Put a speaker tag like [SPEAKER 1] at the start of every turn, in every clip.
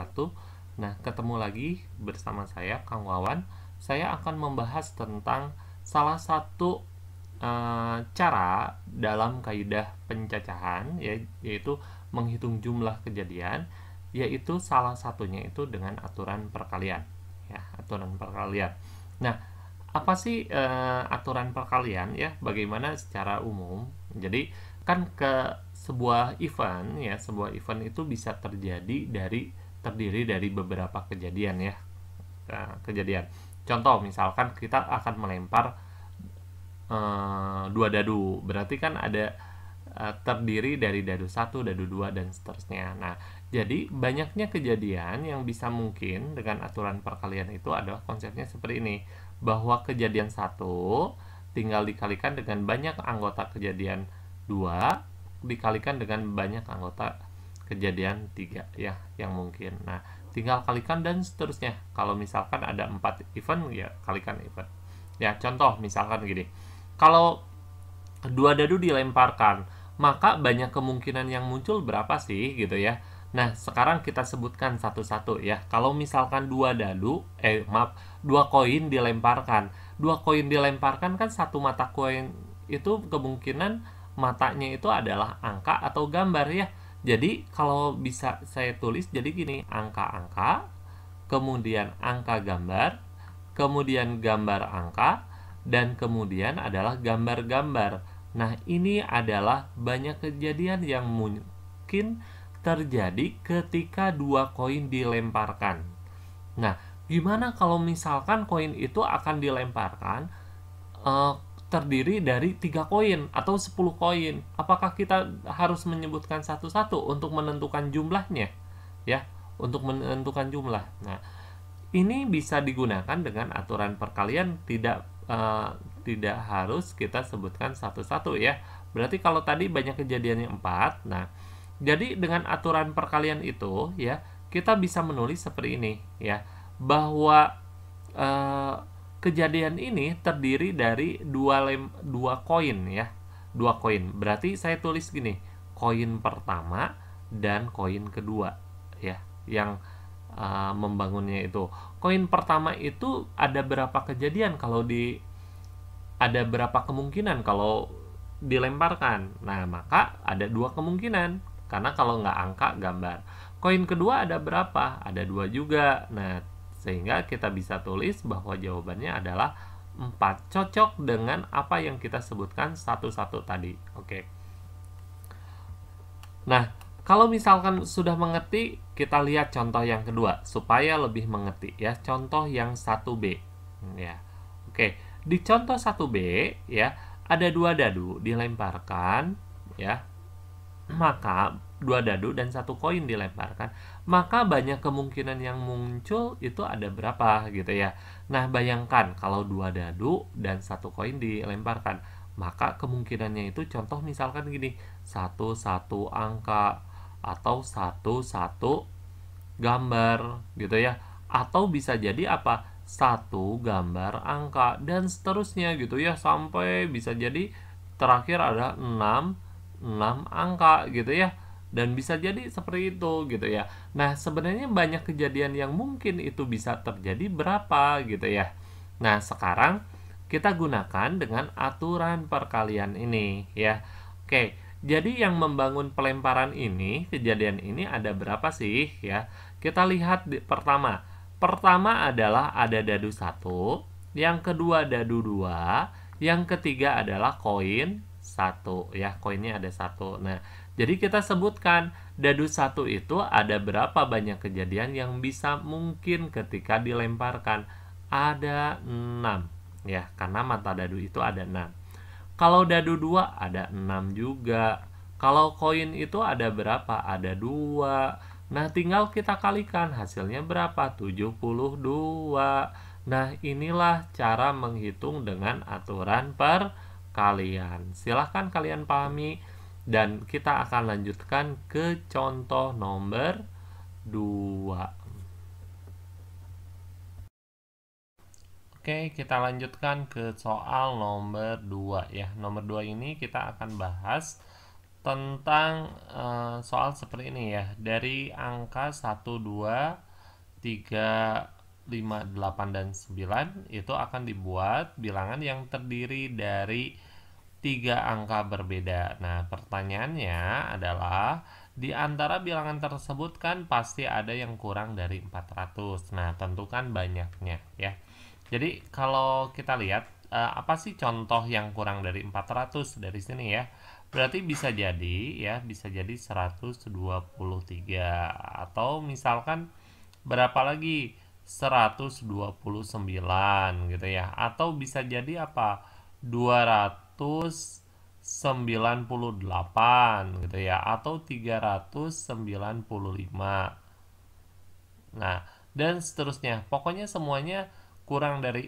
[SPEAKER 1] wabarakatuh. Nah, ketemu lagi bersama saya, Kang Wawan. Saya akan membahas tentang salah satu cara dalam kaidah pencacahan, yaitu menghitung jumlah kejadian, yaitu salah satunya itu dengan aturan perkalian. Ya, aturan perkalian. Nah, apa sih aturan perkalian ya? Bagaimana secara umum? Jadi kan sebuah event ya, sebuah event itu bisa terdiri dari beberapa kejadian ya. Kejadian. Contoh misalkan kita akan melempar dua dadu, berarti kan ada terdiri dari dadu 1, dadu 2 dan seterusnya. Nah, jadi banyaknya kejadian yang bisa mungkin dengan aturan perkalian itu adalah konsepnya seperti ini, bahwa kejadian 1 tinggal dikalikan dengan banyak anggota kejadian 2 dikalikan dengan banyak anggota kejadian 3 ya yang mungkin. Nah, tinggal kalikan dan seterusnya. Kalau misalkan ada 4 event ya kalikan event. Ya, contoh misalkan gini. Kalau dua dadu dilemparkan, maka banyak kemungkinan yang muncul berapa sih gitu ya. Nah, sekarang kita sebutkan satu-satu ya. Kalau misalkan dua koin dilemparkan. Dua koin dilemparkan kan satu mata koin itu kemungkinan matanya itu adalah angka atau gambar ya. Jadi, kalau bisa saya tulis jadi gini, angka-angka, kemudian angka gambar, kemudian gambar angka, dan kemudian adalah gambar-gambar. Nah, ini adalah banyak kejadian yang mungkin terjadi ketika dua koin dilemparkan. Nah, gimana kalau misalkan koin itu akan dilemparkan terdiri dari 3 koin atau 10 koin? Apakah kita harus menyebutkan satu-satu untuk menentukan jumlahnya? Ya, untuk menentukan jumlah. Nah, ini bisa digunakan dengan aturan perkalian, tidak harus kita sebutkan satu-satu ya. Berarti kalau tadi banyak kejadiannya 4, nah jadi dengan aturan perkalian itu ya kita bisa menulis seperti ini ya, bahwa kejadian ini terdiri dari dua koin ya, dua koin. Berarti saya tulis gini, koin pertama dan koin kedua ya, yang membangunnya itu. Koin pertama itu ada berapa kejadian ada berapa kemungkinan kalau dilemparkan. Nah, maka ada 2 kemungkinan. Karena kalau nggak angka, gambar. Koin kedua ada berapa? Ada 2 juga. Nah, sehingga kita bisa tulis bahwa jawabannya adalah 4. Cocok dengan apa yang kita sebutkan satu-satu tadi. Oke. Nah, kalau misalkan sudah mengerti, kita lihat contoh yang kedua supaya lebih mengerti ya. Contoh yang 1B. Ya. Oke, di contoh 1B ya, ada 2 dadu dilemparkan ya. Maka 2 dadu dan 1 koin dilemparkan, maka banyak kemungkinan yang muncul itu ada berapa gitu ya. Nah, bayangkan kalau 2 dadu dan 1 koin dilemparkan, maka kemungkinannya itu contoh misalkan gini, 1 angka atau 1 gambar gitu ya. Atau bisa jadi apa? 1 gambar angka dan seterusnya gitu ya, sampai bisa jadi terakhir ada 6 angka gitu ya, dan bisa jadi seperti itu gitu ya. Nah, sebenarnya banyak kejadian yang mungkin itu bisa terjadi berapa gitu ya. Nah, sekarang kita gunakan dengan aturan perkalian ini ya. Oke, jadi yang membangun pelemparan ini, kejadian ini ada berapa sih ya? Kita lihat pertama adalah ada dadu 1, yang kedua dadu 2, yang ketiga adalah koin 1 ya, koinnya ada 1. Nah, jadi kita sebutkan dadu 1 itu ada berapa banyak kejadian yang bisa mungkin ketika dilemparkan. Ada 6 ya, karena mata dadu itu ada 6. Kalau dadu 2 ada 6 juga. Kalau koin itu ada berapa? Ada 2. Nah, tinggal kita kalikan, hasilnya berapa? 72. Nah, inilah cara menghitung dengan aturan perkalian. Silahkan kalian pahami, dan kita akan lanjutkan ke contoh nomor 2. Oke, kita lanjutkan ke soal nomor 2 ya. Nomor 2 ini kita akan bahas tentang soal seperti ini ya. Dari angka 1, 2, 3, 5, 8, dan 9 itu akan dibuat bilangan yang terdiri dari 3 angka berbeda. Nah, pertanyaannya adalah di antara bilangan tersebut kan pasti ada yang kurang dari 400. Nah, tentukan banyaknya ya. Jadi kalau kita lihat apa sih contoh yang kurang dari 400 dari sini ya? Berarti bisa jadi ya, bisa jadi 123 atau misalkan berapa lagi? 129 gitu ya. Atau bisa jadi apa? 298 gitu ya, atau 395. Nah, dan seterusnya. Pokoknya semuanya kurang dari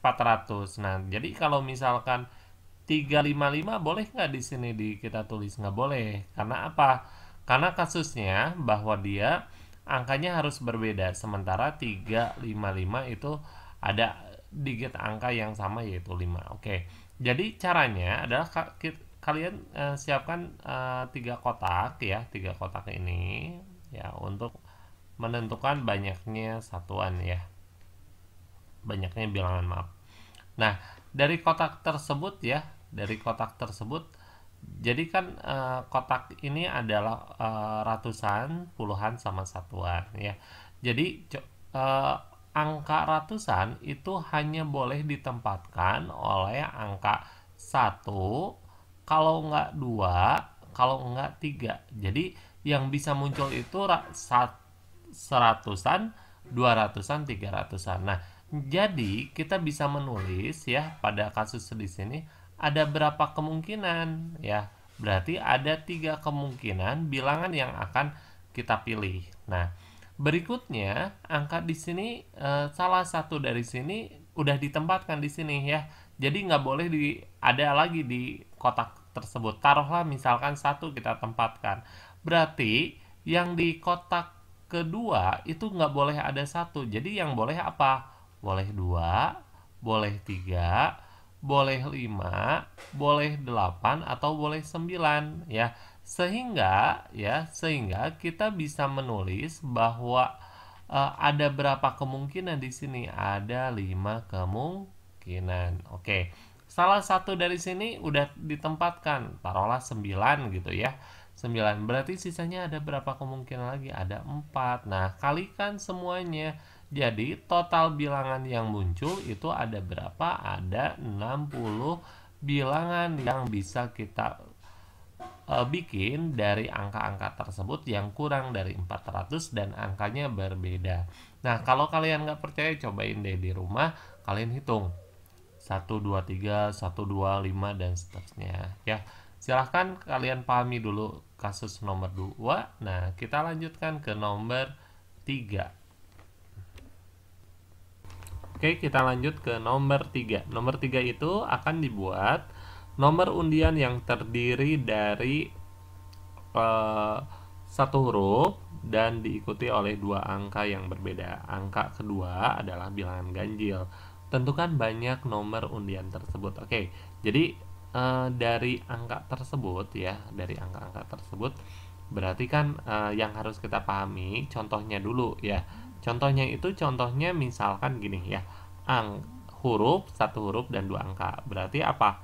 [SPEAKER 1] 400. Nah, jadi kalau misalkan 355 boleh nggak di sini kita tulis? Nggak boleh. Karena apa? Karena kasusnya bahwa dia angkanya harus berbeda. Sementara 355 itu ada digit angka yang sama yaitu 5. Oke. Jadi caranya adalah kalian siapkan 3 kotak ya, 3 kotak ini ya untuk menentukan banyaknya satuan ya. Banyaknya bilangan, maaf. Nah, dari kotak tersebut ya, dari kotak tersebut, jadi kan kotak ini adalah ratusan, puluhan, sama satuan ya. Jadi angka ratusan itu hanya boleh ditempatkan oleh angka 1, kalau enggak 2, kalau enggak 3. Jadi yang bisa muncul itu seratusan, 200-an, 300-an. Nah, jadi kita bisa menulis ya pada kasus di sini ada berapa kemungkinan ya. Berarti ada 3 kemungkinan bilangan yang akan kita pilih. Nah, berikutnya angka di sini salah satu dari sini udah ditempatkan di sini ya. Jadi nggak boleh ada lagi di kotak tersebut. Taruhlah misalkan 1 kita tempatkan. Berarti yang di kotak kedua itu nggak boleh ada 1. Jadi yang boleh apa? Boleh 2, boleh 3, boleh 5, boleh 8, atau boleh 9 ya. Sehingga kita bisa menulis bahwa ada berapa kemungkinan di sini? Ada 5 kemungkinan. Oke. Salah satu dari sini udah ditempatkan, taruhlah 9 gitu ya. 9. Berarti sisanya ada berapa kemungkinan lagi? Ada 4. Nah, kalikan semuanya. Jadi total bilangan yang muncul itu ada berapa? Ada 60 bilangan yang bisa kita bikin dari angka-angka tersebut yang kurang dari 400 dan angkanya berbeda. Nah, kalau kalian nggak percaya, cobain deh di rumah, kalian hitung 1, 2, 3, 1, 2, 5, dan seterusnya ya. Silahkan kalian pahami dulu kasus nomor 2. Nah, kita lanjutkan ke nomor 3. Oke, kita lanjut ke nomor 3. Nomor 3 itu akan dibuat nomor undian yang terdiri dari satu huruf dan diikuti oleh 2 angka yang berbeda. Angka kedua adalah bilangan ganjil. Tentukan banyak nomor undian tersebut. Oke, jadi dari angka tersebut ya, dari angka-angka tersebut berarti kan yang harus kita pahami contohnya dulu ya. Contohnya misalkan gini ya, huruf, 1 huruf dan 2 angka. Berarti apa?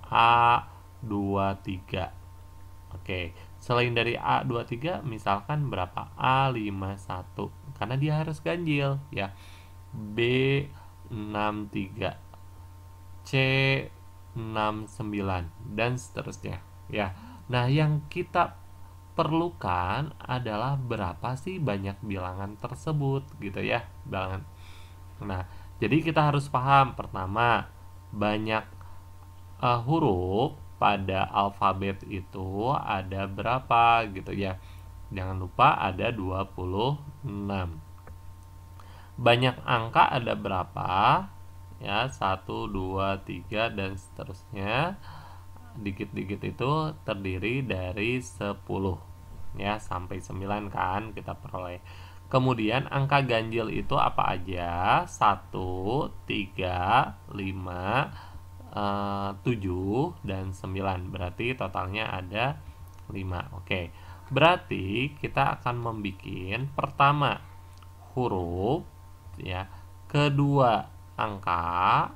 [SPEAKER 1] A23. Oke, selain dari A23 misalkan berapa? A51, karena dia harus ganjil ya. B63, C69, dan seterusnya ya. Nah, yang kita perlukan adalah berapa sih banyak bilangan tersebut gitu ya, bilangan. Nah, jadi kita harus paham pertama banyak huruf pada alfabet itu ada berapa gitu ya. Jangan lupa ada 26. Banyak angka ada berapa? Ya, 1, 2, 3, dan seterusnya. Dikit-dikit itu terdiri dari 10 ya, sampai 9 kan kita peroleh. Kemudian angka ganjil itu apa aja? 1, 3, 5, 7 dan 9. Berarti totalnya ada 5. Oke. Berarti kita akan membuat pertama huruf ya, kedua angka.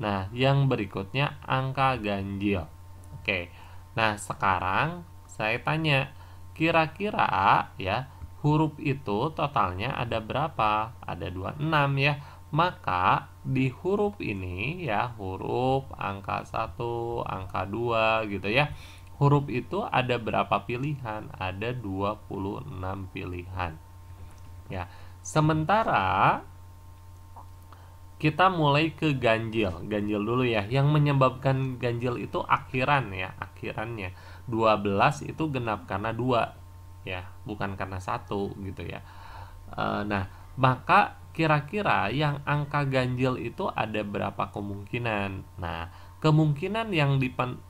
[SPEAKER 1] Nah, yang berikutnya angka ganjil. Oke. Nah, sekarang saya tanya, kira-kira ya, huruf itu totalnya ada berapa? Ada 26 ya. Maka di huruf ini ya, huruf angka 1, angka 2 gitu ya. Huruf itu ada berapa pilihan? Ada 26 pilihan. Ya. Sementara kita mulai ke ganjil. Ganjil dulu ya. Yang menyebabkan ganjil itu akhiran ya, akhirannya. 12 itu genap karena 2 ya, bukan karena 1 gitu ya. Nah, maka kira-kira yang angka ganjil itu ada berapa kemungkinan? Nah, kemungkinan yang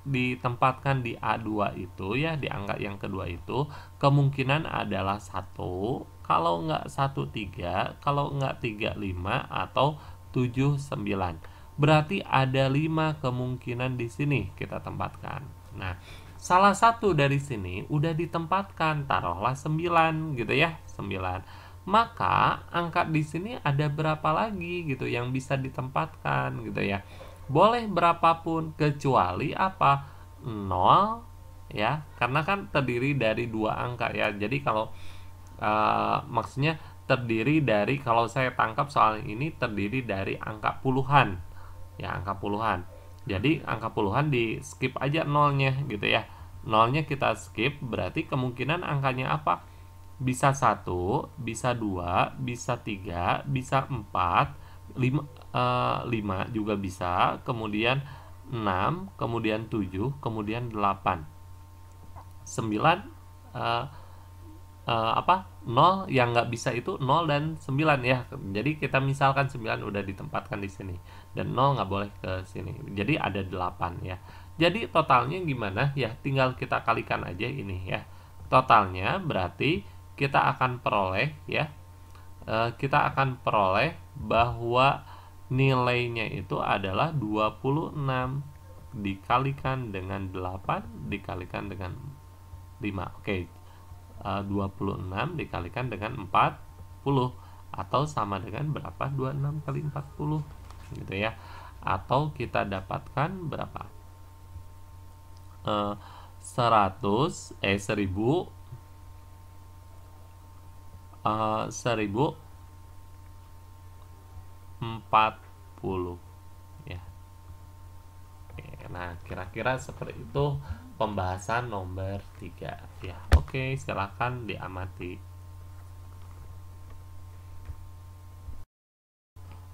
[SPEAKER 1] ditempatkan di A2 itu ya, di angka yang kedua itu, kemungkinan adalah 1, kalau nggak 1 3, kalau nggak 3 5, atau 7 9. Berarti ada 5 kemungkinan di sini kita tempatkan. Nah, salah satu dari sini udah ditempatkan, taruhlah 9 gitu ya, 9. Maka angka di sini ada berapa lagi gitu yang bisa ditempatkan gitu ya. Boleh berapapun kecuali apa? 0 ya, karena kan terdiri dari 2 angka ya. Jadi kalau maksudnya terdiri dari, kalau saya tangkap soal ini terdiri dari angka puluhan ya, angka puluhan. Jadi angka puluhan di skip aja nolnya gitu ya, nolnya kita skip. Berarti kemungkinan angkanya apa? Bisa 1, bisa 2, bisa 3, bisa 4, 5 juga bisa, kemudian 6, kemudian 7, kemudian 8, 9, 0 yang nggak bisa itu 0 dan 9 ya. Jadi kita misalkan 9 udah ditempatkan di sini dan 0 nggak boleh ke sini. Jadi ada 8 ya. Jadi totalnya gimana ya? Tinggal kita kalikan aja ini ya. Totalnya berarti kita akan peroleh ya. Kita akan peroleh bahwa nilainya itu adalah 26 dikalikan dengan 8 dikalikan dengan 5. Oke. 26 dikalikan dengan 40 atau sama dengan berapa? 26 kali 40 gitu ya. Atau kita dapatkan berapa? 1040 ya. Oke, nah kira-kira seperti itu pembahasan nomor 3 ya. Oke, silakan diamati.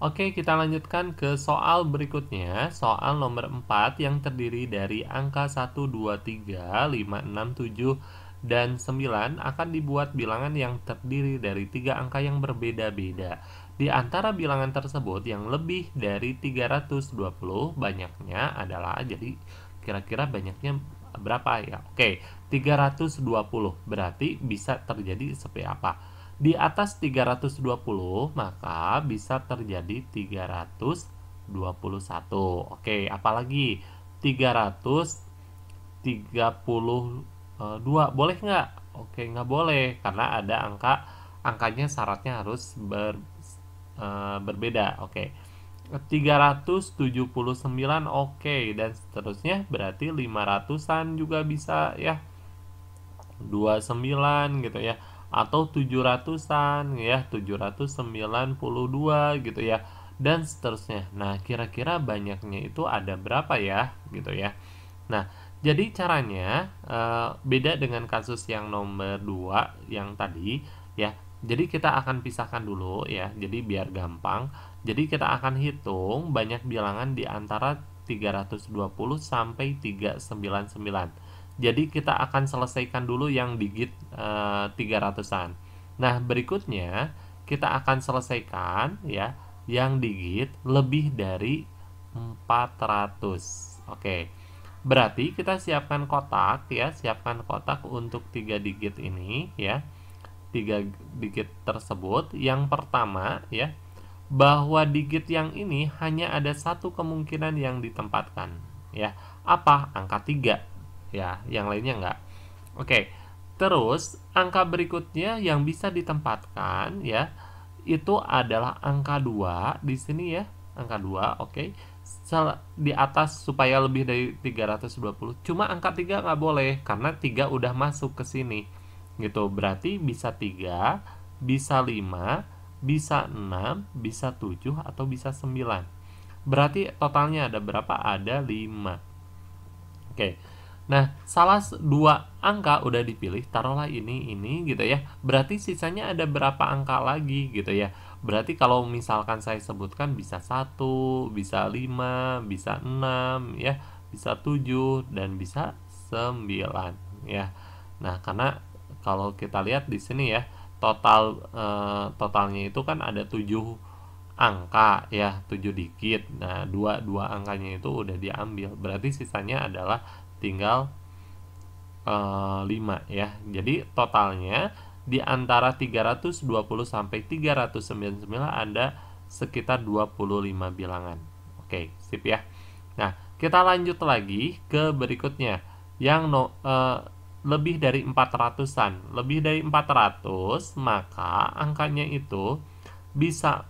[SPEAKER 1] Oke, kita lanjutkan ke soal berikutnya. Soal nomor 4 yang terdiri dari angka 1, 2, 3, 5, 6, 7, dan 9 akan dibuat bilangan yang terdiri dari 3 angka yang berbeda-beda. Di antara bilangan tersebut yang lebih dari 320 banyaknya adalah, jadi kira-kira banyaknya berapa ya? Oke, 320 berarti bisa terjadi seperti apa? Di atas 320 maka bisa terjadi 321. Oke, apalagi 332 boleh nggak? Oke, nggak boleh karena ada angkanya syaratnya harus berbeda. Oke. 379 oke, dan seterusnya berarti 500-an juga bisa ya. 29 gitu ya, atau 700-an ya, 792 gitu ya, dan seterusnya. Nah, kira-kira banyaknya itu ada berapa ya gitu ya. Nah, jadi caranya beda dengan kasus yang nomor 2 yang tadi ya. Jadi kita akan pisahkan dulu ya, jadi biar gampang. Jadi kita akan hitung banyak bilangan di antara 320 sampai 399. Jadi kita akan selesaikan dulu yang digit 300-an. Nah, berikutnya kita akan selesaikan ya yang digit lebih dari 400. Oke. Berarti kita siapkan kotak ya, siapkan kotak untuk 3 digit ini ya. 3 digit tersebut. Yang pertama ya, bahwa digit yang ini hanya ada satu kemungkinan yang ditempatkan, ya. Apa? Angka 3, ya, yang lainnya enggak. Oke. Terus angka berikutnya yang bisa ditempatkan, ya, itu adalah angka 2 di sini, ya. Angka 2, oke. Di atas supaya lebih dari 320. Cuma angka 3 nggak boleh karena 3 udah masuk ke sini. Gitu. Berarti bisa 3, bisa 5, bisa 6, bisa 7, atau bisa 9. Berarti totalnya ada berapa? Ada 5. Oke. Nah, salah 2 angka udah dipilih, taruhlah ini gitu ya. Berarti sisanya ada berapa angka lagi gitu ya. Berarti kalau misalkan saya sebutkan bisa 1, bisa 5, bisa 6 ya, bisa 7 dan bisa 9 ya. Nah, karena kalau kita lihat di sini ya, totalnya itu kan ada 7 angka ya, 7 digit. Nah, dua angkanya itu udah diambil. Berarti sisanya adalah tinggal 5 ya. Jadi totalnya di antara 320 sampai 399 ada sekitar 25 bilangan. Oke, sip ya. Nah, kita lanjut lagi ke berikutnya yang lebih dari 400-an. Lebih dari 400, maka angkanya itu bisa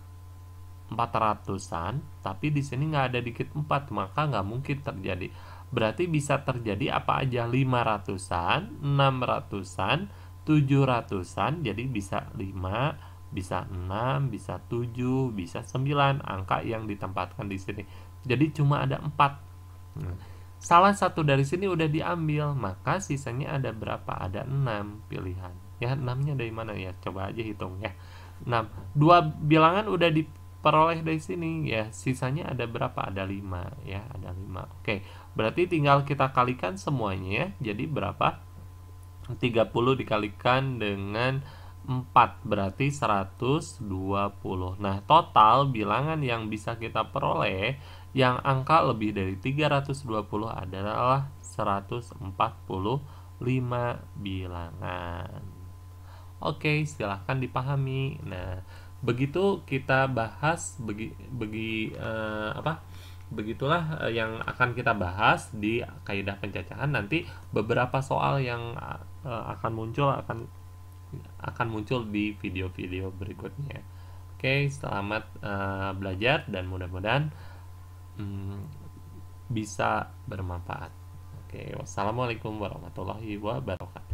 [SPEAKER 1] 400-an, tapi di sini nggak ada digit 4, maka nggak mungkin terjadi. Berarti bisa terjadi apa aja? 500-an, 600-an, 700-an, jadi bisa 5, bisa 6, bisa 7, bisa 9 angka yang ditempatkan di sini. Jadi cuma ada 4. Salah satu dari sini udah diambil, maka sisanya ada berapa? Ada 6 pilihan. Ya, 6-nya dari mana ya? Coba aja hitung ya. 6. 2 bilangan udah diperoleh dari sini ya. Sisanya ada berapa? Ada 5 ya, ada 5. Oke. Berarti tinggal kita kalikan semuanya ya. Jadi berapa? 30 dikalikan dengan 4 berarti 120. Nah, total bilangan yang bisa kita peroleh yang angka lebih dari 320 adalah 145 bilangan. Oke, silahkan dipahami. Nah, begitu kita bahas begitulah yang akan kita bahas di kaidah pencacahan. Nanti beberapa soal yang akan muncul di video-video berikutnya. Oke, selamat belajar dan mudah-mudahan bisa bermanfaat. Oke, wassalamualaikum warahmatullahi wabarakatuh.